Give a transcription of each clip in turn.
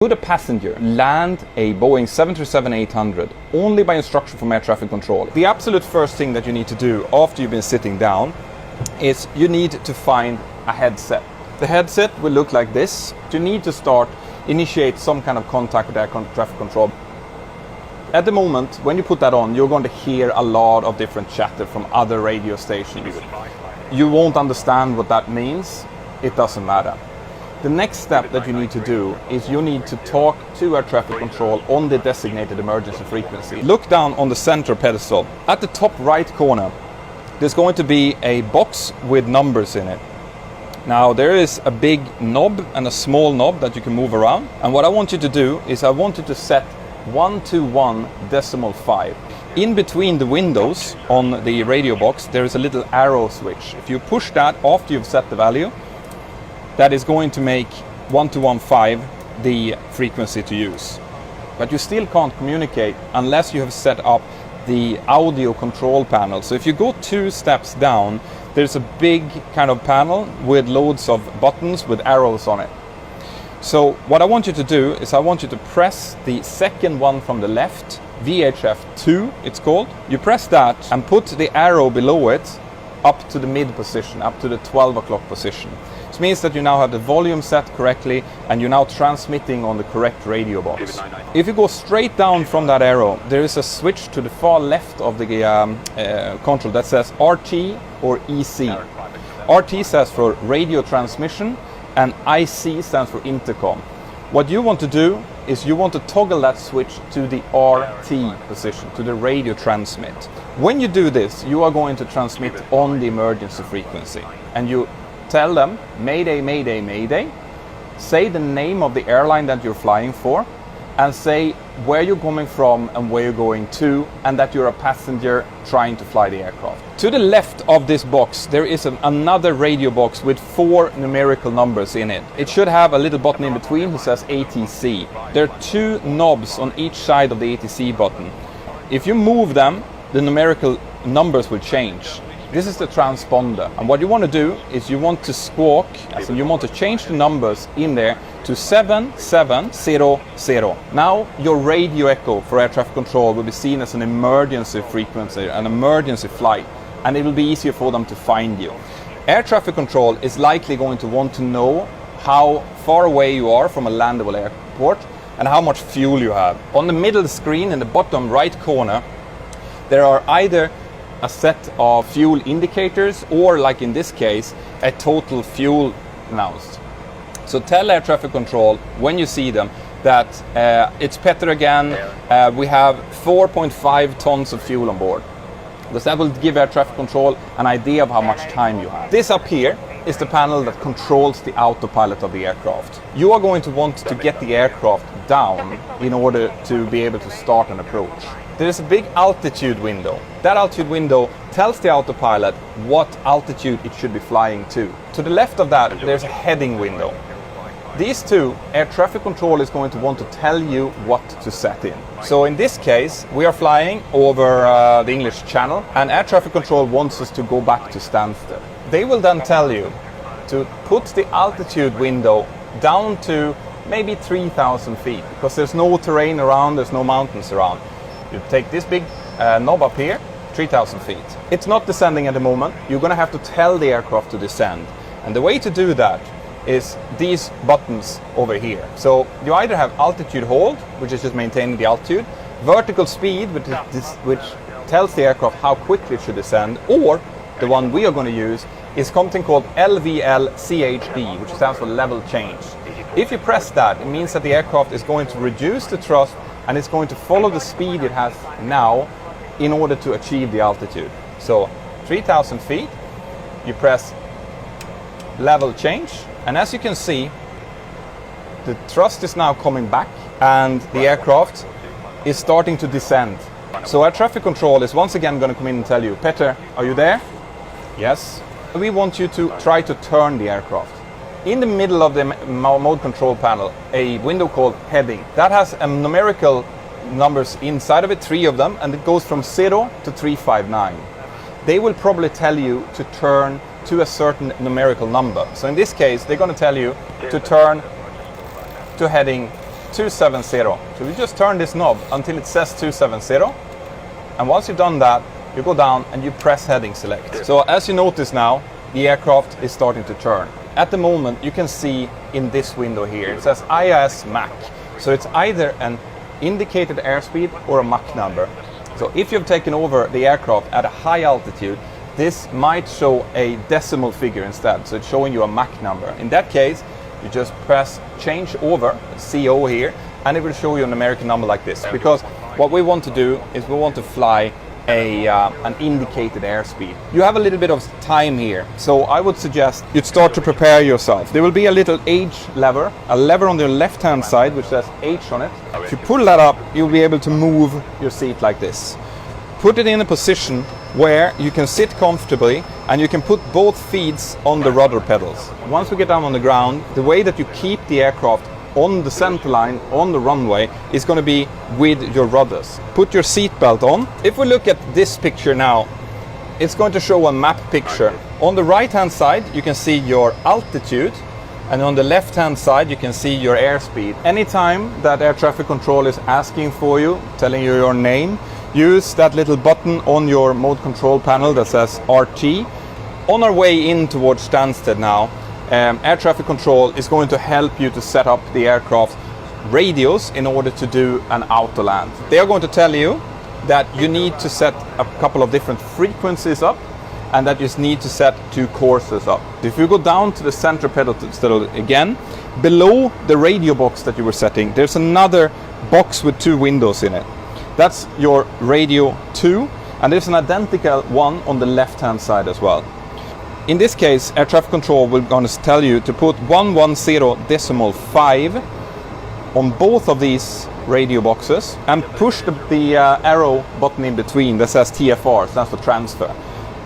Could a passenger land a Boeing 737-800 only by instruction from air traffic control? The absolute first thing that you need to do after you've been sitting down is you need to find a headset. The headset will look like this. You need to initiate some kind of contact with air traffic control. At the moment, when you put that on, you're going to hear a lot of different chatter from other radio stations. You won't understand what that means. It doesn't matter. The next step that you need to do is you need to talk to air traffic control on the designated emergency frequency. Look down on the center pedestal. At the top right corner, there's going to be a box with numbers in it. Now there is a big knob and a small knob that you can move around. And what I want you to do is I want you to set 121.5. In between the windows on the radio box, there is a little arrow switch. If you push that after you've set the value, that is going to make 1215 the frequency to use. But you still can't communicate unless you have set up the audio control panel. So if you go 2 steps down, there's a big kind of panel with loads of buttons with arrows on it. So what I want you to do is I want you to press the second one from the left, VHF 2 it's called. You press that and put the arrow below it up to the mid position, up to the 12 o'clock position. This means that you now have the volume set correctly and you're now transmitting on the correct radio box. If you go straight down from that arrow, there is a switch to the far left of the control that says RT or EC. RT stands for radio transmission and IC stands for intercom. What you want to do is you want to toggle that switch to the RT position, to the radio transmit. When you do this, you are going to transmit on the emergency frequency and you tell them Mayday, Mayday, Mayday, say the name of the airline that you're flying for and say where you're coming from and where you're going to and that you're a passenger trying to fly the aircraft. To the left of this box there is another radio box with 4 numerical numbers in it. It should have a little button in between that says ATC. There are 2 knobs on each side of the ATC button. If you move them, the numerical numbers will change. This is the transponder, and what you want to do is you want to squawk, and you want to change the numbers in there to 7700. Now your radio echo for air traffic control will be seen as an emergency frequency, an emergency flight, and it will be easier for them to find you. Air traffic control is likely going to want to know how far away you are from a landable airport and how much fuel you have. On the middle screen in the bottom right corner, there are either a set of fuel indicators or, like in this case, a total fuel announced. So tell air traffic control when you see them that it's Petter again, we have 4.5 tons of fuel on board. Because that will give air traffic control an idea of how much time you have. This up here is the panel that controls the autopilot of the aircraft. You are going to want to get the aircraft down in order to be able to start an approach. There is a big altitude window. That altitude window tells the autopilot what altitude it should be flying to. To the left of that, there's a heading window. These two, air traffic control is going to want to tell you what to set in. So in this case, we are flying over the English Channel, and air traffic control wants us to go back to standstill. They will then tell you to put the altitude window down to maybe 3,000 feet, because there's no terrain around, there's no mountains around. You take this big knob up here, 3,000 feet. It's not descending at the moment. You're going to have to tell the aircraft to descend. And the way to do that is these buttons over here. So you either have altitude hold, which is just maintaining the altitude, vertical speed, which tells the aircraft how quickly it should descend, or the one we are going to use is something called LVL-CHD, which stands for level change. If you press that, it means that the aircraft is going to reduce the thrust and it's going to follow the speed it has now in order to achieve the altitude. So 3,000 feet, you press level change, and as you can see, the thrust is now coming back and the aircraft is starting to descend. So air traffic control is once again going to come in and tell you, Petter, are you there? Yes. We want you to try to turn the aircraft. In the middle of the mode control panel, a window called heading. That has numerical numbers inside of it, 3 of them, and it goes from 0 to 359. They will probably tell you to turn to a certain numerical number. So in this case, they're going to tell you to turn to heading 270. So we just turn this knob until it says 270. And once you've done that, you go down and you press heading select. So as you notice now, the aircraft is starting to turn. At the moment, you can see in this window here, it says IAS Mach. So it's either an indicated airspeed or a Mach number. So if you've taken over the aircraft at a high altitude, this might show a decimal figure instead. So it's showing you a Mach number. In that case, you just press change over, CO here, and it will show you an American number like this. Because what we want to do is we want to fly an indicated airspeed. You have a little bit of time here, so I would suggest you'd start to prepare yourself. There will be a little H lever, a lever on the left hand side which says H on it. If you pull that up, you'll be able to move your seat like this. Put it in a position where you can sit comfortably and you can put both feet on the rudder pedals. Once we get down on the ground, the way that you keep the aircraft on the center line, on the runway, is going to be with your rudders. Put your seat belt on. If we look at this picture now, it's going to show a map picture. On the right hand side you can see your altitude, and on the left hand side you can see your airspeed. Anytime that air traffic control is asking for you, telling you your name, use that little button on your mode control panel that says RT. On our way in towards Stansted now, air traffic control is going to help you to set up the aircraft radios in order to do an auto land. They are going to tell you that you need to set a couple of different frequencies up and that you need to set 2 courses up. If you go down to the center pedal again, below the radio box that you were setting, there's another box with 2 windows in it. That's your radio 2, and there's an identical one on the left hand side as well. In this case, air traffic control will going to tell you to put 110.5 on both of these radio boxes and push the arrow button in between that says TFR, stands for transfer.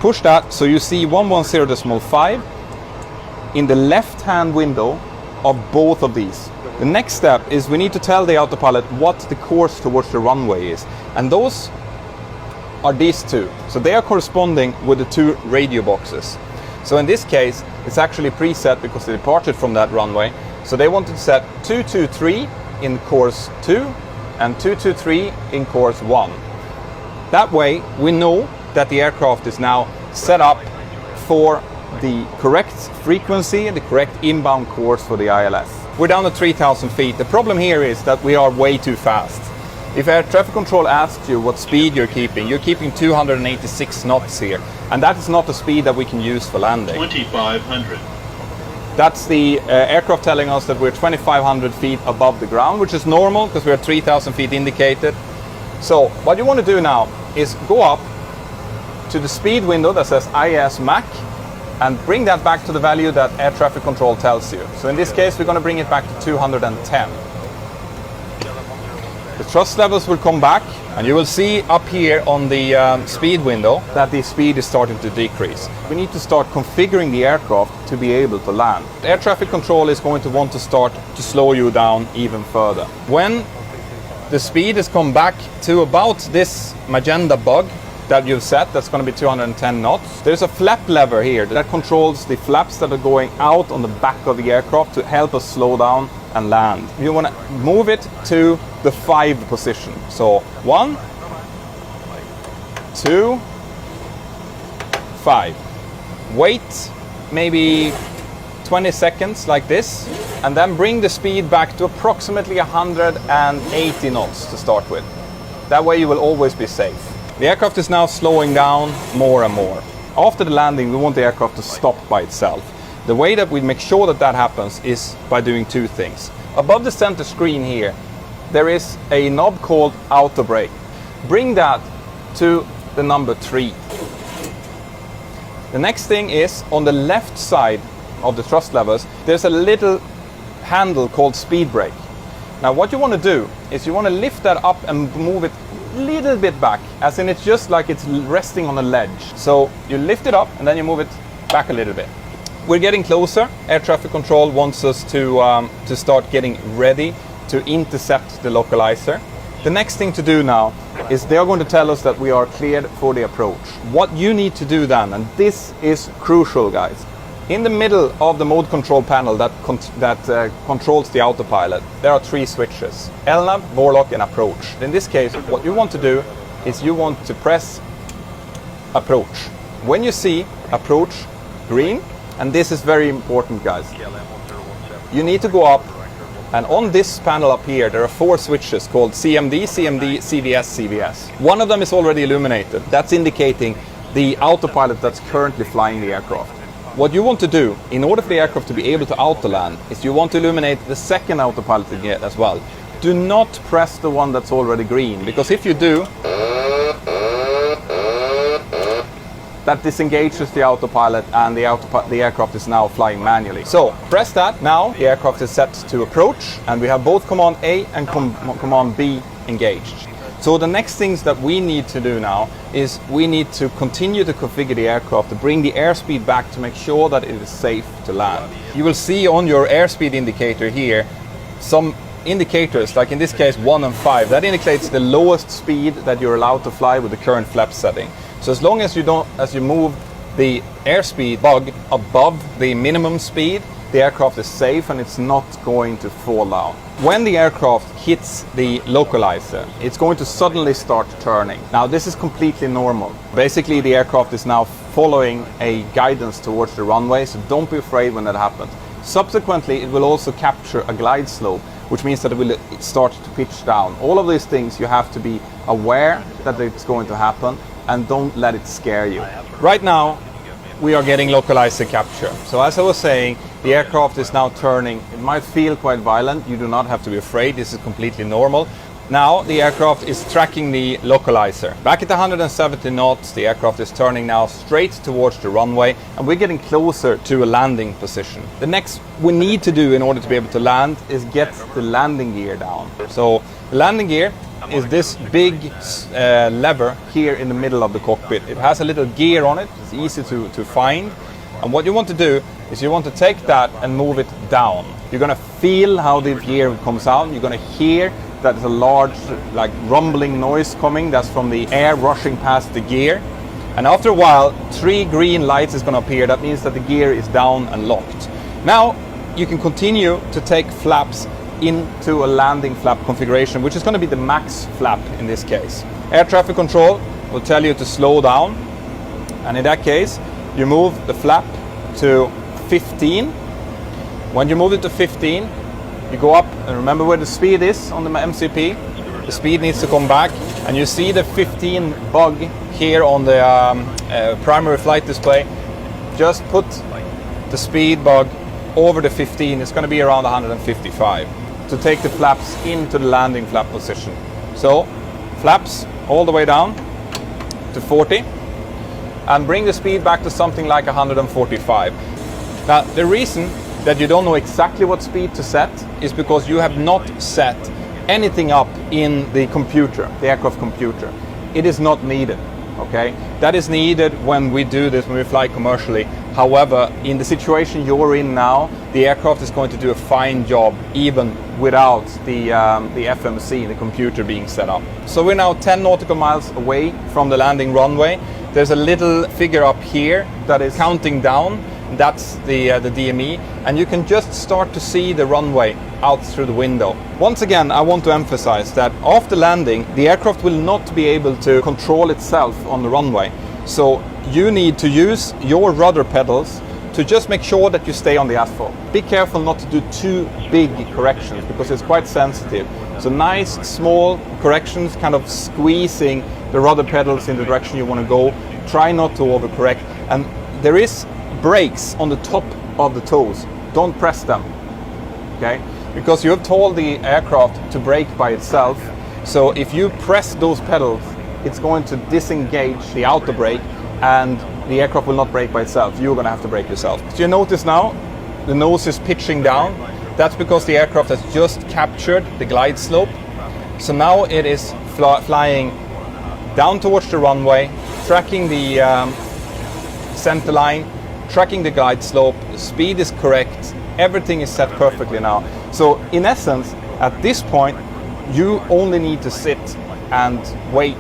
Push that so you see 110.5 in the left hand window of both of these. The next step is we need to tell the autopilot what the course towards the runway is, and those are these 2. So they are corresponding with the 2 radio boxes. So in this case, it's actually preset because they departed from that runway. So they wanted to set 223 in course 2 and 223 in course 1. That way we know that the aircraft is now set up for the correct frequency and the correct inbound course for the ILS. We're down to 3,000 feet. The problem here is that we are way too fast. If air traffic control asks you what speed you're keeping 286 knots here, and that is not the speed that we can use for landing. 2,500. That's the aircraft telling us that we're 2,500 feet above the ground, which is normal because we're 3,000 feet indicated. So what you want to do now is go up to the speed window that says IAS Mach and bring that back to the value that air traffic control tells you. So in this case, we're going to bring it back to 210. The thrust levels will come back, and you will see up here on the speed window that the speed is starting to decrease. We need to start configuring the aircraft to be able to land. Air traffic control is going to want to start to slow you down even further. When the speed has come back to about this magenta bug that you've set, that's going to be 210 knots. There's a flap lever here that controls the flaps that are going out on the back of the aircraft to help us slow down and land. You want to move it to the 5 position. So 1, 2, 5. Wait maybe 20 seconds like this, and then bring the speed back to approximately 180 knots to start with. That way you will always be safe. The aircraft is now slowing down more and more. After the landing, we want the aircraft to stop by itself. The way that we make sure that that happens is by doing 2 things. Above the center screen here, there is a knob called Auto Brake. Bring that to the number 3. The next thing is on the left side of the thrust levers, there's a little handle called Speed Brake. Now what you want to do is you want to lift that up and move it a little bit back, as in it's just like it's resting on a ledge. So you lift it up and then you move it back a little bit. We're getting closer. Air traffic control wants us to start getting ready to intercept the localizer. The next thing to do now is they are going to tell us that we are cleared for the approach. What you need to do then, and this is crucial guys, In the middle of the mode control panel that controls the autopilot, there are 3 switches: LNAV, Vorlock and approach. In this case, what you want to do is you want to press approach. When you see approach green, and this is very important, guys, you need to go up, and on this panel up here there are 4 switches called CMD, CMD, CVS, CVS. One of them is already illuminated. That's indicating the autopilot that's currently flying the aircraft. What you want to do in order for the aircraft to be able to auto-land is you want to illuminate the second autopilot as well. Do not press the one that's already green, because if you do, that disengages the autopilot and the aircraft is now flying manually. So press that. Now the aircraft is set to approach, and we have both command A and command B engaged. So the next things that we need to do now is we need to continue to configure the aircraft to bring the airspeed back to make sure that it is safe to land. You will see on your airspeed indicator here some indicators, like in this case 1 and 5. That indicates the lowest speed that you're allowed to fly with the current flap setting. So as long as you move the airspeed bug above the minimum speed, the aircraft is safe and it's not going to fall down. When the aircraft hits the localizer, it's going to suddenly start turning. Now this is completely normal. Basically the aircraft is now following a guidance towards the runway, so don't be afraid when that happens. Subsequently, it will also capture a glide slope, which means that it will start to pitch down. All of these things you have to be aware that it's going to happen, and don't let it scare you. Right now, we are getting localizer capture. So as I was saying, the aircraft is now turning. It might feel quite violent. You do not have to be afraid. This is completely normal. Now the aircraft is tracking the localizer. Back at 170 knots, the aircraft is turning now straight towards the runway, and we're getting closer to a landing position. The next we need to do in order to be able to land is get the landing gear down. So the landing gear is this big lever here in the middle of the cockpit. It has a little gear on it. It's easy to find. And what you want to do is you want to take that and move it down. You're going to feel how the gear comes out. You're going to hear that there's a large rumbling noise coming. That's from the air rushing past the gear. And after a while, 3 green lights is going to appear. That means that the gear is down and locked. Now you can continue to take flaps into a landing flap configuration, which is going to be the max flap in this case. Air traffic control will tell you to slow down, and in that case you move the flap to 15. When you move it to 15, you go up, and remember where the speed is on the MCP. The speed needs to come back, and you see the 15 bug here on the primary flight display. Just put the speed bug over the 15. It's going to be around 155 to take the flaps into the landing flap position. So flaps all the way down to 40 and bring the speed back to something like 145. Now the reason that you don't know exactly what speed to set is because you have not set anything up in the computer, the aircraft computer. It is not needed. Okay, that is needed when we do this, when we fly commercially. However, in the situation you're in now, the aircraft is going to do a fine job even without the FMC, the computer, being set up. So we're now 10 nautical miles away from the landing runway. There's a little figure up here that is counting down. That's the DME, and you can just start to see the runway out through the window. Once again, I want to emphasize that after landing, the aircraft will not be able to control itself on the runway. So you need to use your rudder pedals to just make sure that you stay on the asphalt. Be careful not to do too big corrections because it's quite sensitive. So nice small corrections, kind of squeezing the rudder pedals in the direction you want to go. Try not to overcorrect. And there is brakes on the top of the toes. Don't press them, okay? Because you have told the aircraft to brake by itself. So if you press those pedals, it's going to disengage the outer brake and the aircraft will not brake by itself. You're going to have to brake yourself. So you notice now the nose is pitching down. That's because the aircraft has just captured the glide slope. So now it is flying down towards the runway, tracking the center line, tracking the glide slope. The speed is correct. Everything is set perfectly now. So in essence, at this point, you only need to sit and wait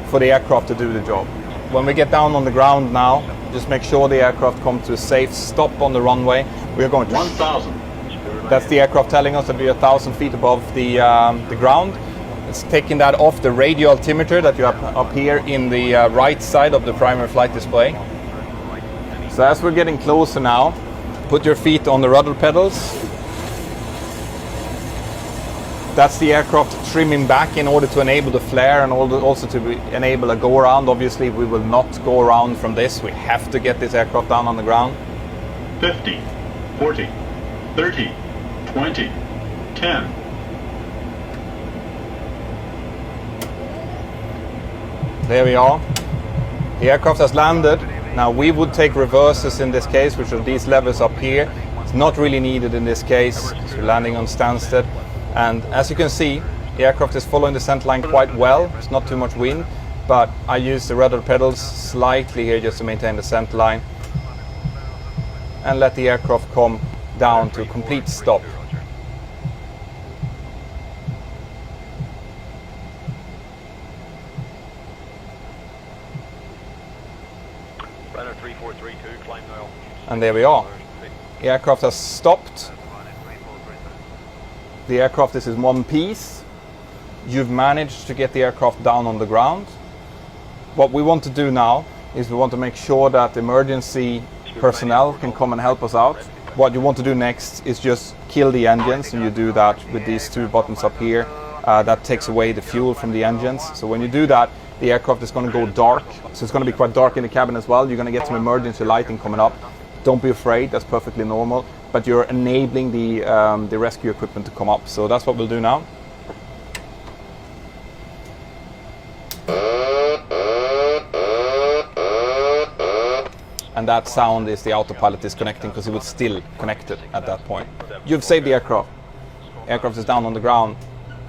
for the aircraft to do the job. When we get down on the ground now, Just make sure the aircraft comes to a safe stop on the runway. We are going to 1,000. That's the aircraft telling us that we are 1,000 feet above the ground. It's taking that off the radio altimeter that you have up here in the right side of the primary flight display. So as we're getting closer now, put your feet on the rudder pedals. That's the aircraft trimming back in order to enable the flare and also to enable a go around. Obviously we will not go around from this. We have to get this aircraft down on the ground. 50, 40, 30, 20, 10. There we are. The aircraft has landed. Now we would take reverses in this case, which are these levers up here. It's not really needed in this case. So we're landing on Stansted. And as you can see, the aircraft is following the center line quite well. There's not too much wind, but I use the rudder pedals slightly here just to maintain the center line. And let the aircraft come down to a complete stop. And there we are. The aircraft has stopped. The aircraft is in one piece. You've managed to get the aircraft down on the ground. What we want to do now is we want to make sure that emergency personnel can come and help us out. What you want to do next is just kill the engines, and you do that with these two buttons up here. That takes away the fuel from the engines. So when you do that, the aircraft is going to go dark. So it's going to be quite dark in the cabin as well. You're going to get some emergency lighting coming up. Don't be afraid, that's perfectly normal. But you're enabling the rescue equipment to come up. So that's what we'll do now. And that sound is the autopilot disconnecting because it was still connected at that point. You've saved the aircraft. Aircraft is down on the ground.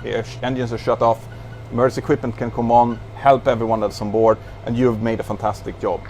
The engines are shut off. Emergency equipment can come on, help everyone that's on board, and you've made a fantastic job.